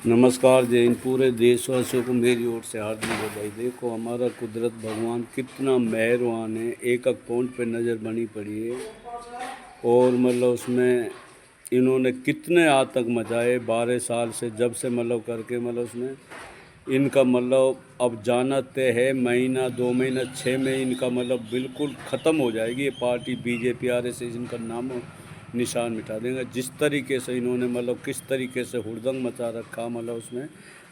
नमस्कार जय हिंद। पूरे देशवासियों को मेरी ओर से हार्दिक बधाई। देखो हमारा कुदरत भगवान कितना मेहरबान है। एक एक पॉइंट पे नज़र बनी पड़ी है और मतलब उसमें इन्होंने कितने आतंक मचाए 12 साल से, जब से मतलब करके मतलब उसमें इनका मतलब अब जाना तय है। महीना 2 महीना 6 में इनका मतलब बिल्कुल ख़त्म हो जाएगी ये पार्टी। बीजेपी RSS इनका नाम निशान मिटा देंगे। जिस तरीके से इन्होंने मतलब किस तरीके से हुड़दंग मचा रखा, मतलब उसमें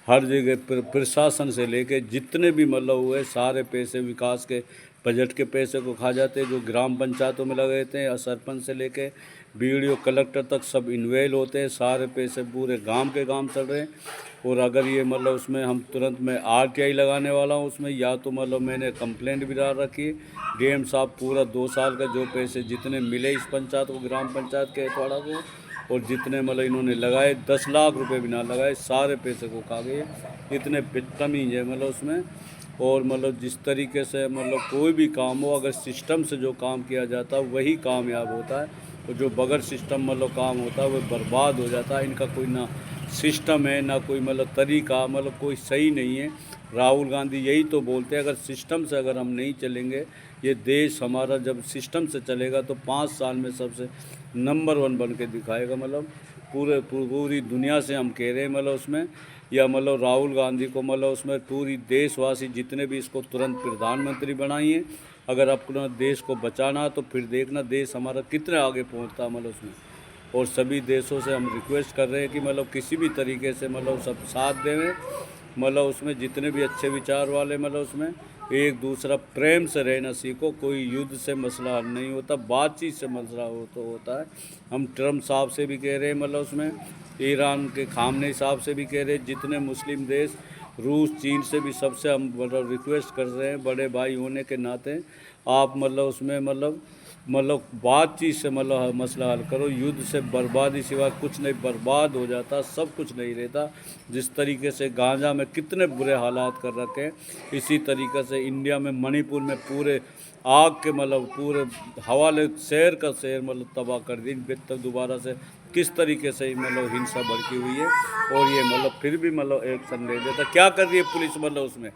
हर जगह प्रशासन से लेके जितने भी मतलब हुए सारे पैसे विकास के बजट के पैसे को खा जाते हैं, जो ग्राम पंचायतों में लगे थे या सरपंच से लेके BDO कलेक्टर तक सब इन्वेल होते हैं। सारे पैसे पूरे गांव के गांव चल रहे हैं। और अगर ये मतलब उसमें हम तुरंत मैं RTI लगाने वाला हूँ उसमें, या तो मतलब मैंने कंप्लेंट भी डाल रखी। DM साहब पूरा 2 साल का जो पैसे जितने मिले इस पंचायत को, ग्राम पंचायत के एतवाड़ा को, और जितने मतलब इन्होंने लगाए 10 लाख रुपए भी ना लगाए, सारे पैसे को खा गए। इतने बदतमीज है मतलब उसमें। और मतलब जिस तरीके से मतलब कोई भी काम हो, अगर सिस्टम से जो काम किया जाता है वही कामयाब होता है, और जो बगैर सिस्टम मतलब काम होता है वो बर्बाद हो जाता है। इनका कोई ना सिस्टम है ना कोई मतलब तरीका, मतलब कोई सही नहीं है। राहुल गांधी यही तो बोलते हैं, अगर सिस्टम से अगर हम नहीं चलेंगे, ये देश हमारा जब सिस्टम से चलेगा तो 5 साल में सबसे नंबर 1 बन के दिखाएगा। मतलब पूरी दुनिया से हम कह रहे हैं मतलब उसमें, या मतलब राहुल गांधी को मतलब उसमें पूरी देशवासी जितने भी इसको तुरंत प्रधानमंत्री बनाइए। अगर अपना देश को बचाना तो फिर देखना देश हमारा कितने आगे पहुंचता मतलब उसमें। और सभी देशों से हम रिक्वेस्ट कर रहे हैं कि मतलब किसी भी तरीके से मतलब सब साथ देवें। मतलब उसमें जितने भी अच्छे विचार वाले मतलब उसमें एक दूसरा प्रेम से रहना सीखो। कोई युद्ध से मसला हल नहीं होता, बातचीत से मसला होता है। हम ट्रम्प साहब से भी कह रहे हैं मतलब उसमें, ईरान के खामनेई साहब से भी कह रहे हैं, जितने मुस्लिम देश रूस चीन से भी सबसे हम मतलब रिक्वेस्ट कर रहे हैं, बड़े भाई होने के नाते आप मतलब उसमें मतलब बातचीत से मतलब मसला हल करो। युद्ध से बर्बादी सिवा कुछ नहीं, बर्बाद हो जाता, सब कुछ नहीं रहता। जिस तरीके से गांजा में कितने बुरे हालात कर रखे हैं, इसी तरीके से इंडिया में मणिपुर में पूरे आग के मतलब पूरे हवाले शहर का शहर मतलब तबाह कर दी। तक दोबारा से किस तरीके से मतलब हिंसा भड़की हुई है, और ये मतलब फिर भी मतलब एक्शन ले देता। क्या कर रही है पुलिस मतलब उसमें?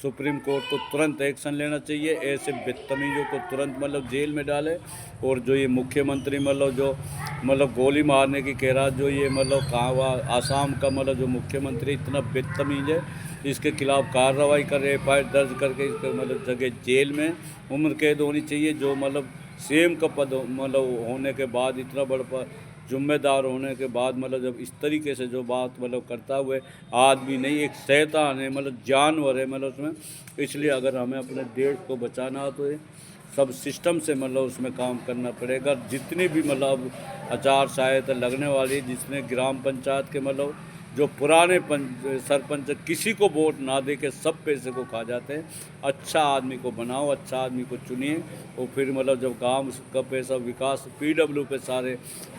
सुप्रीम कोर्ट को तुरंत एक्शन लेना चाहिए, ऐसे बदतमीजों को तुरंत मतलब जेल में डाले। और जो ये मुख्यमंत्री मतलब जो मतलब गोली मारने की कह रहा, जो ये मतलब कहाँ हुआ आसाम का मतलब जो मुख्यमंत्री इतना बदतमीज है, इसके खिलाफ कार्रवाई करे, FIR दर्ज करके इसके मतलब जगह जेल में उम्र कैद होनी चाहिए। जो मतलब CM का पद मतलब होने के बाद, इतना बड़ा जिम्मेदार होने के बाद मतलब जब इस तरीके से जो बात मतलब करता हुए आदमी नहीं, एक शैतान है मतलब जानवर है मतलब उसमें। इसलिए अगर हमें अपने देश को बचाना हो तो ये सब सिस्टम से मतलब उसमें काम करना पड़ेगा। जितनी भी मतलब आचार संहिता लगने वाली, जिसने ग्राम पंचायत के मतलब जो पुराने सरपंच किसी को वोट ना दे के सब पैसे को खा जाते हैं। अच्छा आदमी को बनाओ, अच्छा आदमी को चुनिए, और फिर मतलब जब गांव का पैसा विकास PW पे सारे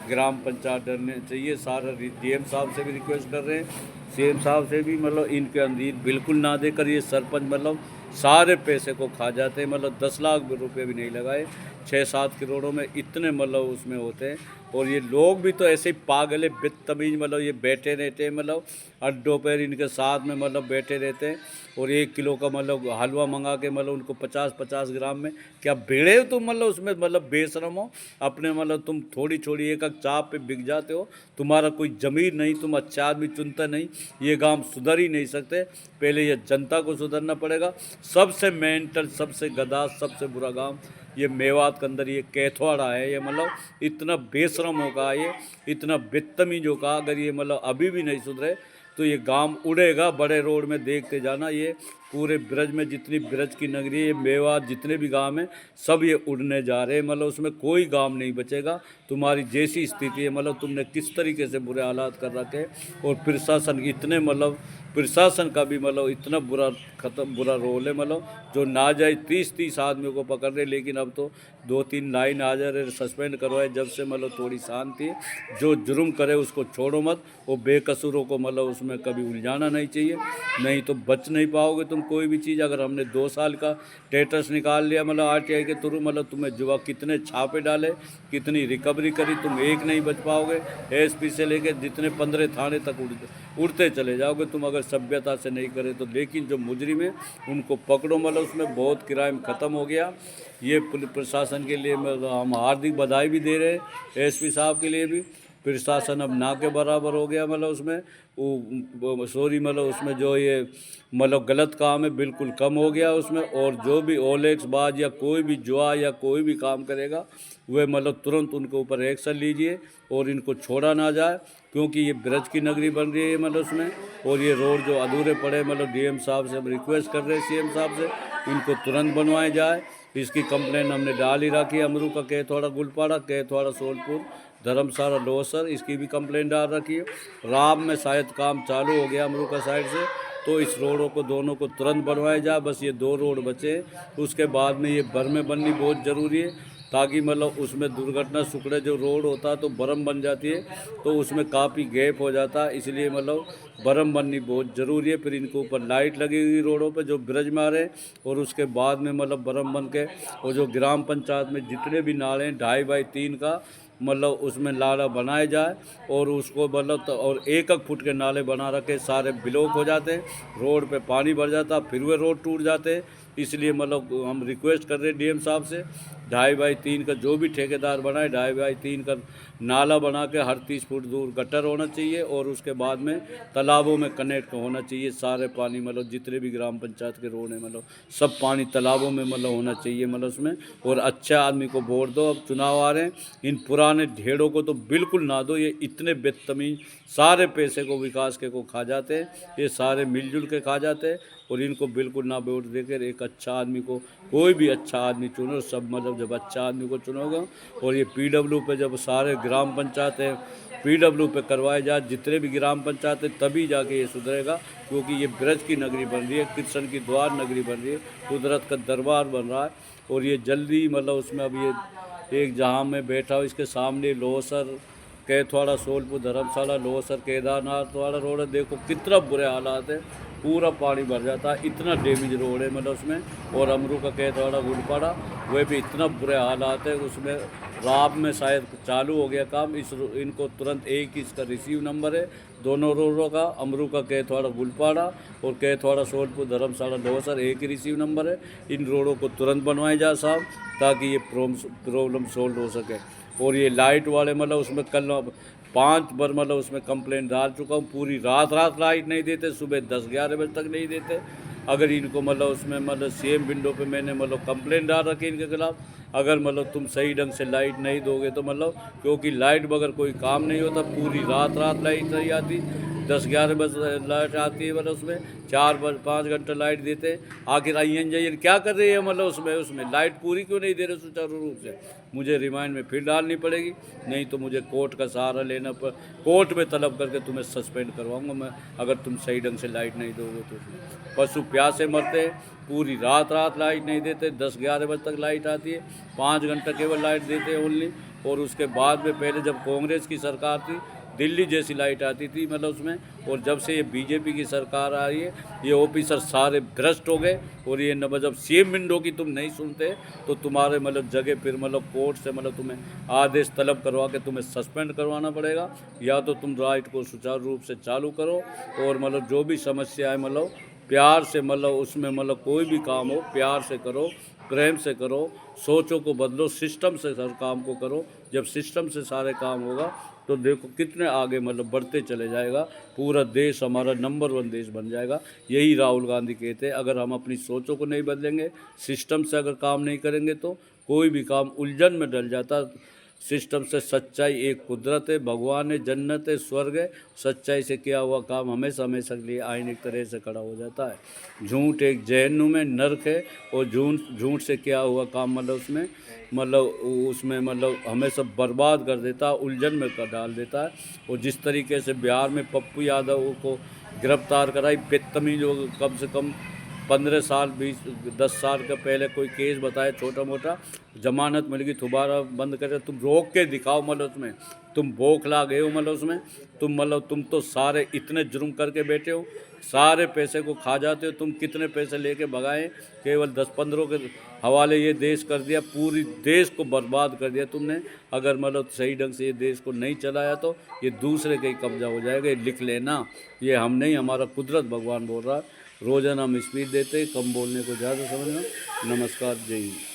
ग्राम पंचायत डरने चाहिए। सारे DM साहब से भी रिक्वेस्ट कर रहे हैं, CM साहब से भी, मतलब इनके अंदर बिल्कुल ना देकर ये सरपंच मतलब सारे पैसे को खा जाते हैं। मतलब 10 लाख रुपए भी नहीं लगाए, 6-7 करोड़ों में इतने मतलब उसमें होते हैं। और ये लोग भी तो ऐसे ही पागल है, बदतमीज मतलब ये बैठे रहते हैं मतलब अड्डों पर इनके साथ में मतलब बैठे रहते हैं। और 1 किलो का मतलब हलवा मंगा के मतलब उनको 50-50 ग्राम में, क्या भेड़े हो तुम मतलब उसमें मतलब बेशरम हो अपने मतलब तुम थोड़ी छोड़ी एक चाप पे बिक जाते हो। तुम्हारा कोई ज़मीर नहीं, तुम अच्छा आदमी चुनता नहीं। ये गांव सुधर ही नहीं सकते, पहले ये जनता को सुधरना पड़ेगा। सबसे मेंटल, सबसे गधा, सबसे बुरा गांव ये मेवात के अंदर ये कैथवाड़ा है। ये मतलब इतना बेशरम होगा, ये इतना बदतमीज होगा। अगर ये मतलब अभी भी नहीं सुधरे तो ये गांव उड़ेगा। बड़े रोड में देखते जाना, ये पूरे ब्रज में जितनी ब्रज की नगरी है, ये मेवात जितने भी गांव हैं सब ये उड़ने जा रहे हैं। मतलब उसमें कोई गांव नहीं बचेगा। तुम्हारी जैसी स्थिति है मतलब तुमने किस तरीके से बुरे हालात कर रखे, और प्रशासन इतने मतलब प्रशासन का भी मतलब इतना बुरा ख़त्म बुरा रोल है, मतलब जो नाजायज़ 30-30 आदमियों को पकड़ रहे, लेकिन अब तो 2-3 लाइन आ जा रहे सस्पेंड करवाए, जब से मतलब थोड़ी शांति है। जो जुर्म करे उसको छोड़ो मत, वो बेकसूरों को मतलब उसमें कभी उलझाना नहीं चाहिए, नहीं तो बच नहीं पाओगे तुम कोई भी चीज़। अगर हमने 2 साल का स्टेटस निकाल लिया मतलब RTI के थ्रू, मतलब तुम्हें जुआ कितने छापे डाले, कितनी रिकवरी करी, तुम एक नहीं बच पाओगे। ASP से लेके जितने 15 थाने तक उड़ते चले जाओगे तुम, अगर सभ्यता से नहीं करे तो। लेकिन जो मुजरिम है उनको पकड़ो, मतलब उसमें बहुत क्राइम ख़त्म हो गया। ये प्रशासन के लिए मतलब हम हार्दिक बधाई भी दे रहे हैं, ASP साहब के लिए भी। प्रशासन अब ना के बराबर हो गया, मतलब उसमें वो सॉरी मतलब उसमें जो ये मतलब गलत काम है बिल्कुल कम हो गया उसमें। और जो भी ओलेक्स बाज या कोई भी जुआ या कोई भी काम करेगा वह मतलब तुरंत उनके ऊपर एक्शन लीजिए और इनको छोड़ा ना जाए, क्योंकि ये ब्रज की नगरी बन रही है मतलब उसमें। और ये रोड जो अधूरे पड़े मतलब DM साहब से हम रिक्वेस्ट कर रहे हैं, CM साहब से, इनको तुरंत बनवाए जाए। इसकी कंप्लेन हमने डाल ही रखी है, अमरू का केथवाड़ा गुलपाड़ा, केथवाड़ा सोलपुर, धर्मशाला लोसर, इसकी भी कंप्लेन डाल रखी है। राम में शायद काम चालू हो गया अमरू का साइड से, तो इस रोडों को दोनों को तुरंत बनवाया जाए। बस ये 2 रोड बचे, उसके बाद में ये बर्में बननी बहुत ज़रूरी है, ताकि मतलब उसमें दुर्घटना सुकड़े जो रोड होता है तो बर्म बन जाती है, तो उसमें काफ़ी गैप हो जाता है, इसलिए मतलब बर्म बननी बहुत ज़रूरी है। फिर इनके ऊपर लाइट लगी हुई रोडों पे जो ब्रिज मारे, और उसके बाद में मतलब बर्म बन के, और जो ग्राम पंचायत में जितने भी नाले हैं 2.5x3 का मतलब उसमें नाला बनाए जाए, और उसको मतलब और 1-1 फुट के नाले बना रखे, सारे ब्लॉक हो जाते हैं, रोड पे पानी भर जाता, फिर वे रोड टूट जाते हैं। इसलिए मतलब हम रिक्वेस्ट कर रहे हैं DM साहब से, 2.5x3 का जो भी ठेकेदार बनाए 2.5x3 का नाला बना के हर 30 फुट दूर गटर होना चाहिए, और उसके बाद में तालाबों में कनेक्ट होना चाहिए सारे पानी, मतलब जितने भी ग्राम पंचायत के रोड हैं मतलब सब पानी तालाबों में मतलब होना चाहिए मतलब उसमें। और अच्छा आदमी को वोट दो, अब चुनाव आ रहे हैं, इन पुराने ढेड़ों को तो बिल्कुल ना दो, ये इतने बेतमीज सारे पैसे को विकास के को खा जाते हैं, ये सारे मिलजुल के खा जाते हैं, और इनको बिल्कुल ना वोट देकर एक अच्छा आदमी को, कोई भी अच्छा आदमी चुनो, सब मतलब जब अच्छा आदमी को चुनोगे। और ये PW पे जब सारे ग्राम पंचायत है PW पे करवाए जाए, जितने भी ग्राम पंचायत है, तभी जाके ये सुधरेगा, क्योंकि ये ब्रज की नगरी बन रही है, कृष्ण की द्वार नगरी बन रही है, कुदरत का दरबार बन रहा है। और ये जल्दी मतलब उसमें अब ये एक जहाँ मैं बैठा हूँ इसके सामने लोसर, केथवाड़ा सोलपुर, धर्मशाला लोसर, केदारनाथ वाला रोड है, देखो कितना बुरे हालात है, पूरा पानी भर जाता है, इतना डैमेज रोड है मतलब उसमें। और अमरू का केथवाड़ा गुलपाड़ा वह भी इतना बुरे हालात है उसमें। रात में शायद चालू हो गया काम, इनको तुरंत एक ही इसका रिसीव नंबर है दोनों रोडों का, अमरू का केथवाड़ा गुलपाड़ा और केथवाड़ा सोलपुर धर्मशाला लोसर, एक ही रिसीव नंबर है। इन रोडों को तुरंत बनवाए जाए साहब, ताकि ये प्रॉब्लम सोल्व हो सके। और ये लाइट वाले मतलब उसमें कल 5 बार मतलब उसमें कंप्लेंट डाल चुका हूँ, पूरी रात लाइट नहीं देते, सुबह 10-11 बजे तक नहीं देते। अगर इनको मतलब उसमें मतलब CM विंडो पे मैंने मतलब कंप्लेंट डाल रखी इनके खिलाफ, अगर मतलब तुम सही ढंग से लाइट नहीं दोगे तो मतलब, क्योंकि लाइट बगैर कोई काम नहीं होता, पूरी रात लाइट नहीं आती, 10-11 बजे लाइट आती है मतलब उसमें, 4-5 घंटे लाइट देते। आखिर INJR क्या कर रही है मतलब उसमें लाइट पूरी क्यों नहीं दे रहे सुचारू रूप से? मुझे रिमाइंड में फिर डालनी पड़ेगी, नहीं तो मुझे कोर्ट का सहारा लेना कोर्ट में तलब करके तुम्हें सस्पेंड करवाऊंगा मैं, अगर तुम सही ढंग से लाइट नहीं दोगे तो। पशु प्यासे मरते हैं, पूरी रात लाइट नहीं देते, 10-11 बजे तक लाइट आती है, 5 घंटा केवल लाइट देते हैं ओनली। और उसके बाद में पहले जब कांग्रेस की सरकार थी, दिल्ली जैसी लाइट आती थी मतलब उसमें, और जब से ये BJP की सरकार आ रही है, ये ऑफिसर सारे भ्रष्ट हो गए। और ये न जब CM विंडो की तुम नहीं सुनते तो तुम्हारे मतलब जगह फिर मतलब कोर्ट से मतलब तुम्हें आदेश तलब करवा के तुम्हें सस्पेंड करवाना पड़ेगा, या तो तुम राइट को सुचारू रूप से चालू करो, और मतलब जो भी समस्या है मतलब प्यार से मतलब उसमें मतलब कोई भी काम हो प्यार से करो, प्रेम से करो, सोचों को बदलो, सिस्टम से हर काम को करो। जब सिस्टम से सारे काम होगा तो देखो कितने आगे मतलब बढ़ते चले जाएगा, पूरा देश हमारा नंबर 1 देश बन जाएगा। यही राहुल गांधी कहते हैं, अगर हम अपनी सोचों को नहीं बदलेंगे, सिस्टम से अगर काम नहीं करेंगे तो कोई भी काम उलझन में डल जाता। सिस्टम से सच्चाई एक कुदरत है, भगवान है, जन्नत है, स्वर्ग है, सच्चाई से किया हुआ काम हमेशा हमेशा के लिए आईने एक तरह से खड़ा हो जाता है। झूठ एक जहन्नुम है, नर्क है, और झूठ से किया हुआ काम मतलब उसमें मतलब हमेशा बर्बाद कर देता है, उलझन में कर डाल देता है। और जिस तरीके से बिहार में पप्पू यादव को गिरफ्तार कराई, बेतमीज कम से कम 15 साल 10 साल का पहले कोई केस बताए छोटा मोटा, जमानत मिल गई, दोबारा बंद करे, तुम रोक के दिखाओ, मतलब उसमें तुम बौखला गए हो, मतलब उसमें तुम तो सारे इतने जुर्म करके बैठे हो, सारे पैसे को खा जाते हो तुम। कितने पैसे लेके भगाए, केवल 10-15 के हवाले ये देश कर दिया, पूरी देश को बर्बाद कर दिया तुमने। अगर मतलब सही ढंग से ये देश को नहीं चलाया तो ये दूसरे का ही कब्जा हो जाएगा, ये लिख लेना। ये हम नहीं, हमारा कुदरत भगवान बोल रहा है। रोज़ाना हम स्पीच देते, कम बोलने को ज़्यादा समझना। नमस्कार, जय हिंद।